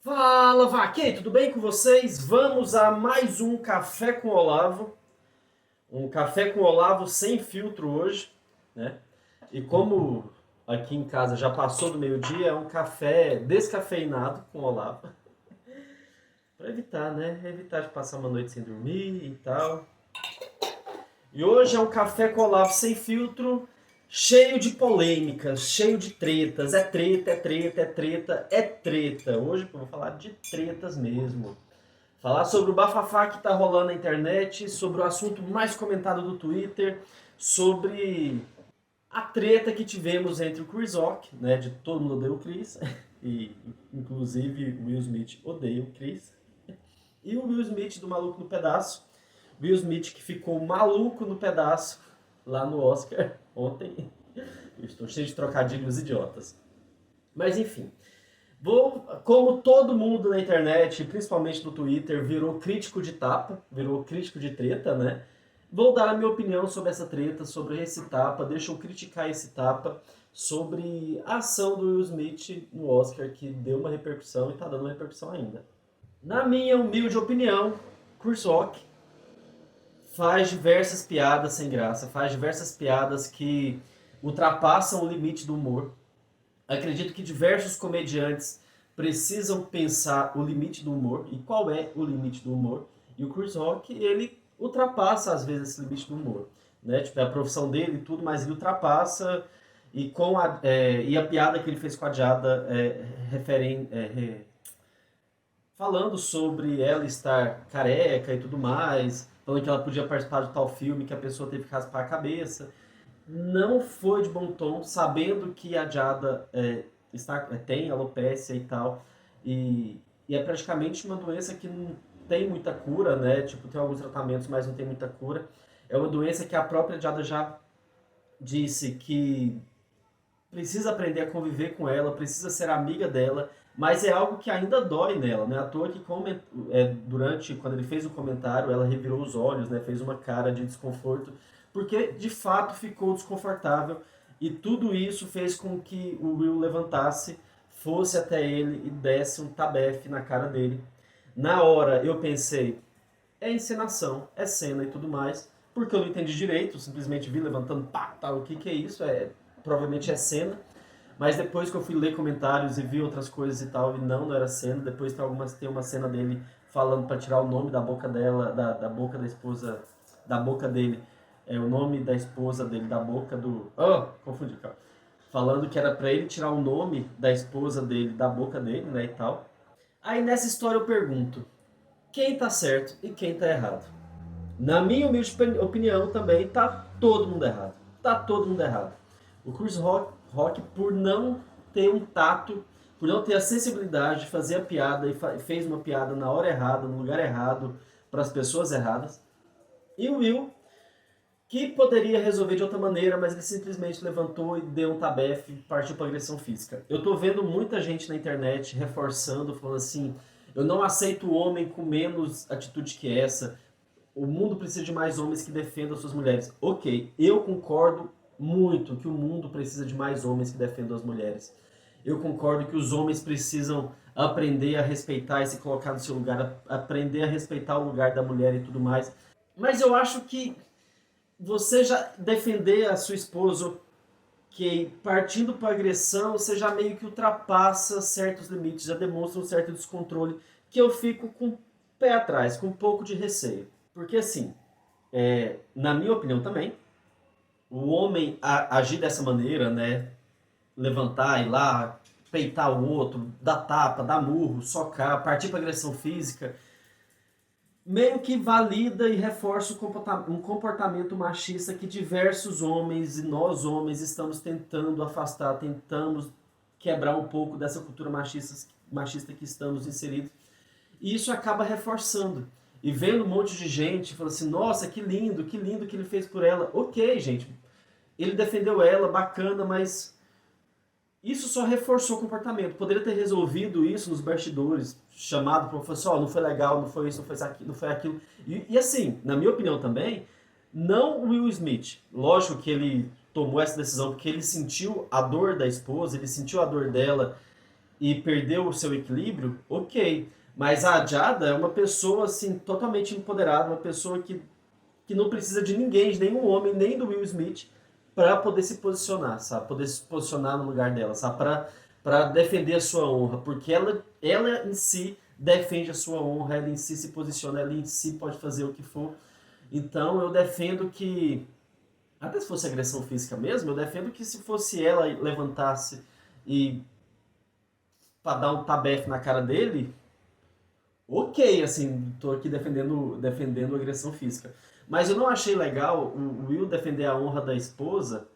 Fala, vaqueiro, tudo bem com vocês? Vamos a mais um Café com Olavo. Um café com Olavo sem filtro hoje, né? E como aqui em casa já passou do meio-dia, é um café descafeinado com Olavo. Para evitar, né? Evitar de passar uma noite sem dormir e tal. E hoje é um café com Olavo sem filtro, cheio de polêmicas, cheio de tretas. É treta, é treta, é treta, é treta. Hoje eu vou falar de tretas mesmo. Falar sobre o bafafá que tá rolando na internet, sobre o assunto mais comentado do Twitter, sobre a treta que tivemos entre o Chris Rock, né, de todo mundo odeia o Chris, e inclusive o Will Smith odeia o Chris, e o Will Smith do Maluco no Pedaço. Will Smith que ficou maluco no pedaço lá no Oscar ontem. Eu estou cheio de trocadilhos idiotas. Mas enfim, como todo mundo na internet, principalmente no Twitter, virou crítico de tapa, virou crítico de treta, né? Vou dar a minha opinião sobre essa treta, sobre esse tapa, deixa eu criticar esse tapa, sobre a ação do Will Smith no Oscar, que deu uma repercussão e tá dando uma repercussão ainda. Na minha humilde opinião, Chris Rock faz diversas piadas sem graça, faz diversas piadas que ultrapassam o limite do humor. Acredito que diversos comediantes precisam pensar o limite do humor e qual é o limite do humor. E o Chris Rock, ele ultrapassa às vezes esse limite do humor, né? Tipo, é a profissão dele e tudo, mas ele ultrapassa e e a piada que ele fez com a Jada falando sobre ela estar careca e tudo mais, falando que ela podia participar de tal filme que a pessoa teve que raspar a cabeça. Não foi de bom tom, sabendo que a Jada tem alopecia e tal, e é praticamente uma doença que não tem muita cura, né? Tipo, tem alguns tratamentos, mas não tem muita cura. É uma doença que a própria Jada já disse que precisa aprender a conviver com ela, precisa ser amiga dela, mas é algo que ainda dói nela, né? À toa que quando ele fez o comentário, ela revirou os olhos, né? Fez uma cara de desconforto, porque de fato ficou desconfortável e tudo isso fez com que o Will levantasse, fosse até ele e desse um tabefe na cara dele. Na hora eu pensei, é encenação, é cena e tudo mais, porque eu não entendi direito, simplesmente vi levantando, pá, tá, o que que é isso? Provavelmente é cena, mas depois que eu fui ler comentários e vi outras coisas e tal, e não era cena, depois tem uma cena dele falando para tirar o nome da boca dela, da boca da esposa, da boca dele, o nome da esposa dele, da boca do... Oh, confundi, cara. Falando que era para ele tirar o nome da esposa dele, da boca dele, né, e tal. Aí nessa história eu pergunto, quem tá certo e quem tá errado? Na minha humilde opinião também, tá todo mundo errado. Tá todo mundo errado. O Chris Rock, por não ter um tato, por não ter a sensibilidade de fazer a piada e fez uma piada na hora errada, no lugar errado, para as pessoas erradas. E o Will, que poderia resolver de outra maneira, mas ele simplesmente levantou e deu um tabefe e partiu para agressão física. Eu tô vendo muita gente na internet reforçando, falando assim, eu não aceito o homem com menos atitude que essa, o mundo precisa de mais homens que defendam suas mulheres. Ok, eu concordo muito que o mundo precisa de mais homens que defendam as mulheres. Eu concordo que os homens precisam aprender a respeitar e se colocar no seu lugar, aprender a respeitar o lugar da mulher e tudo mais. Mas eu acho que você já defender a sua esposa, que partindo para agressão, você já meio que ultrapassa certos limites, já demonstra um certo descontrole, que eu fico com o pé atrás, com um pouco de receio. Porque assim, na minha opinião também, o homem agir dessa maneira, né? Levantar, ir lá, peitar o outro, dar tapa, dar murro, socar, partir para agressão física, meio que valida e reforça um comportamento machista que diversos homens e nós homens estamos tentando afastar, tentamos quebrar um pouco dessa cultura machista que estamos inseridos. E isso acaba reforçando. E vendo um monte de gente falando assim, nossa, que lindo que ele fez por ela. Ok, gente, ele defendeu ela, bacana, mas isso só reforçou o comportamento. Poderia ter resolvido isso nos bastidores, chamado para falar assim, ó, não foi legal, não foi isso, não foi aquilo. E assim, na minha opinião também, não o Will Smith. Lógico que ele tomou essa decisão porque ele sentiu a dor da esposa, ele sentiu a dor dela, e perdeu o seu equilíbrio, ok. Mas a Jada é uma pessoa assim totalmente empoderada, uma pessoa que não precisa de ninguém, de nenhum homem, nem do Will Smith, para poder se posicionar, sabe? Poder se posicionar no lugar dela, sabe? Para defender a sua honra, porque ela em si defende a sua honra, ela em si se posiciona, ela em si pode fazer o que for. Então eu defendo que, até se fosse agressão física mesmo, eu defendo que se fosse ela levantasse e para dar um tabefe na cara dele, ok, assim, tô aqui defendendo agressão física. Mas eu não achei legal o Will defender a honra da esposa.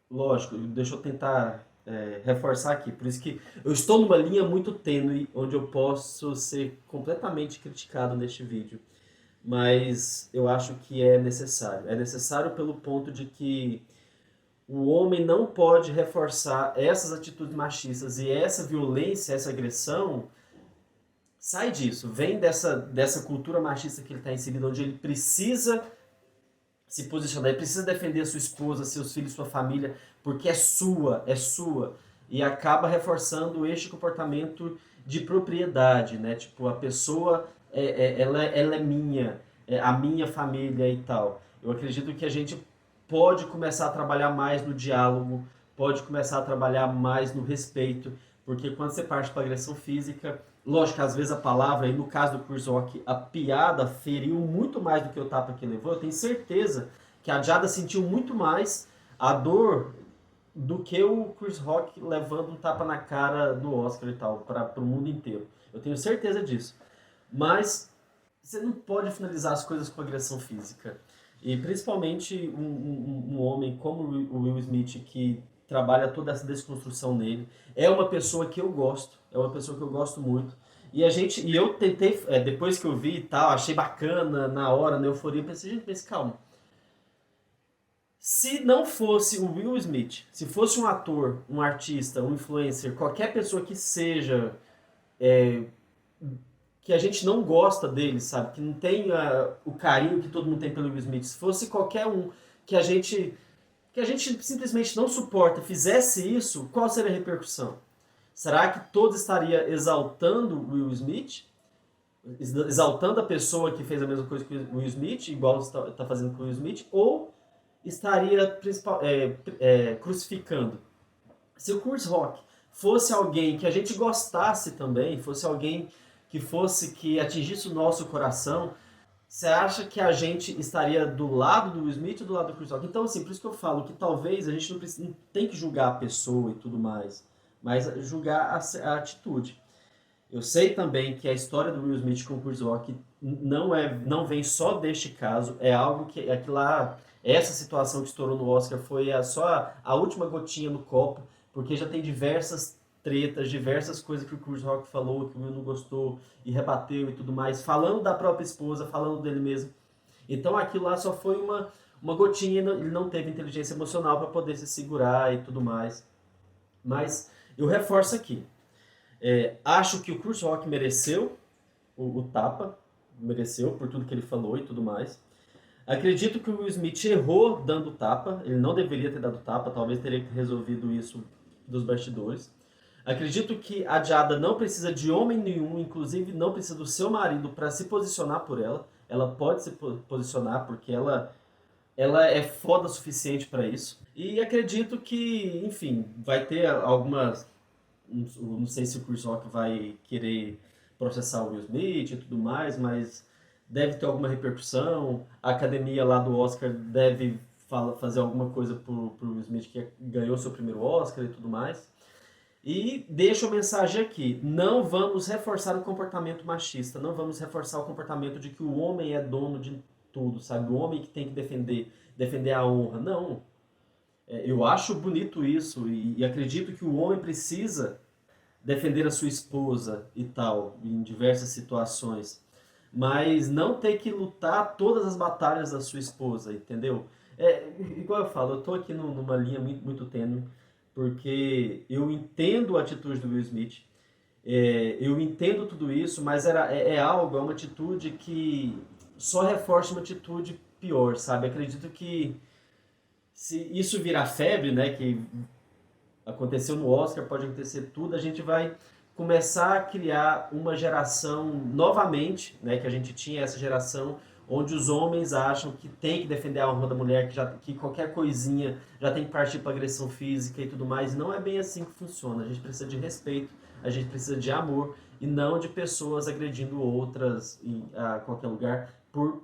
Lógico, deixa eu tentar reforçar aqui. Por isso que eu estou numa linha muito tênue, onde eu posso ser completamente criticado neste vídeo. Mas eu acho que é necessário. É necessário pelo ponto de que o homem não pode reforçar essas atitudes machistas e essa violência, essa agressão. Sai disso, vem dessa cultura machista que ele está inserido, onde ele precisa se posicionar, ele precisa defender sua esposa, seus filhos, sua família, porque é sua. E acaba reforçando este comportamento de propriedade, né? Tipo, a pessoa, ela é minha, é a minha família e tal. Eu acredito que a gente pode começar a trabalhar mais no diálogo, pode começar a trabalhar mais no respeito, porque quando você parte para agressão física, lógico que às vezes a palavra, e no caso do Chris Rock, a piada feriu muito mais do que o tapa que levou. Eu tenho certeza que a Jada sentiu muito mais a dor do que o Chris Rock levando um tapa na cara do Oscar e tal, para o mundo inteiro. Eu tenho certeza disso. Mas você não pode finalizar as coisas com agressão física. E principalmente um homem como o Will Smith, que trabalha toda essa desconstrução nele, é uma pessoa que eu gosto, é uma pessoa que eu gosto muito. E eu tentei, depois que eu vi e tal, achei bacana, na hora, na euforia, pensei, gente, mas calma. Se não fosse o Will Smith, se fosse um ator, um artista, um influencer, qualquer pessoa que seja, que a gente não gosta dele, sabe? Que não tem o carinho que todo mundo tem pelo Will Smith. Se fosse qualquer um que a gente simplesmente não suporta, fizesse isso, qual seria a repercussão? Será que todos estariam exaltando o Will Smith? Exaltando a pessoa que fez a mesma coisa que o Will Smith, igual está fazendo com o Will Smith? Ou estaria crucificando? Se o Chris Rock fosse alguém que a gente gostasse também, fosse alguém que atingisse o nosso coração, você acha que a gente estaria do lado do Will Smith ou do lado do Chris Rock? Então, assim, por isso que eu falo que talvez a gente não tem que julgar a pessoa e tudo mais, mas julgar a atitude. Eu sei também que a história do Will Smith com o Chris Rock não vem só deste caso, é algo que lá, essa situação que estourou no Oscar foi só a última gotinha no copo, porque já tem diversas tretas, diversas coisas que o Chris Rock falou, que o Will não gostou e rebateu e tudo mais, falando da própria esposa, falando dele mesmo. Então aquilo lá só foi uma gotinha, ele não teve inteligência emocional para poder se segurar e tudo mais. Mas eu reforço aqui, acho que o Chris Rock mereceu o tapa, mereceu por tudo que ele falou e tudo mais. Acredito que o Will Smith errou dando tapa, ele não deveria ter dado tapa, talvez teria resolvido isso dos bastidores. Acredito que a Jada não precisa de homem nenhum, inclusive não precisa do seu marido para se posicionar por ela. Ela pode se posicionar porque ela é foda o suficiente para isso. E acredito que, enfim, vai ter algumas. Não sei se o Chris Rock vai querer processar o Will Smith e tudo mais, mas deve ter alguma repercussão. A academia lá do Oscar deve fazer alguma coisa pro Will Smith que ganhou seu primeiro Oscar e tudo mais. E deixo a mensagem aqui: não vamos reforçar o comportamento machista, não vamos reforçar o comportamento de que o homem é dono de tudo, sabe? O homem que tem que defender a honra. Não. Eu acho bonito isso e acredito que o homem precisa defender a sua esposa e tal, em diversas situações, mas não ter que lutar todas as batalhas da sua esposa, entendeu? Igual eu falo, eu tô aqui numa linha muito tênue, porque eu entendo a atitude do Will Smith, eu entendo tudo isso, mas é uma atitude que só reforça uma atitude pior, sabe? Acredito que se isso virar febre, né, que aconteceu no Oscar, pode acontecer tudo, a gente vai começar a criar uma geração novamente, né, que a gente tinha essa geração onde os homens acham que tem que defender a honra da mulher, que qualquer coisinha já tem que partir para agressão física e tudo mais. E não é bem assim que funciona. A gente precisa de respeito, a gente precisa de amor e não de pessoas agredindo outras a qualquer lugar por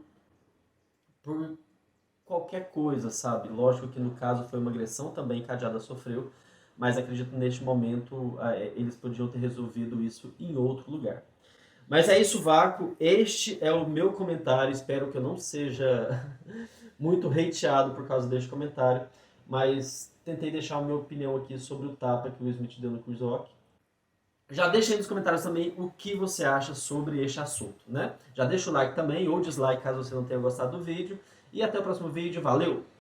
qualquer coisa, sabe? Lógico que no caso foi uma agressão também que a Jada sofreu, mas acredito que neste momento eles podiam ter resolvido isso em outro lugar. Mas é isso, Vaco. Este é o meu comentário. Espero que eu não seja muito hateado por causa deste comentário, mas tentei deixar a minha opinião aqui sobre o tapa que o Will Smith deu no Chris Rock. Já deixa aí nos comentários também o que você acha sobre este assunto, né? Já deixa o like também ou dislike caso você não tenha gostado do vídeo. E até o próximo vídeo. Valeu!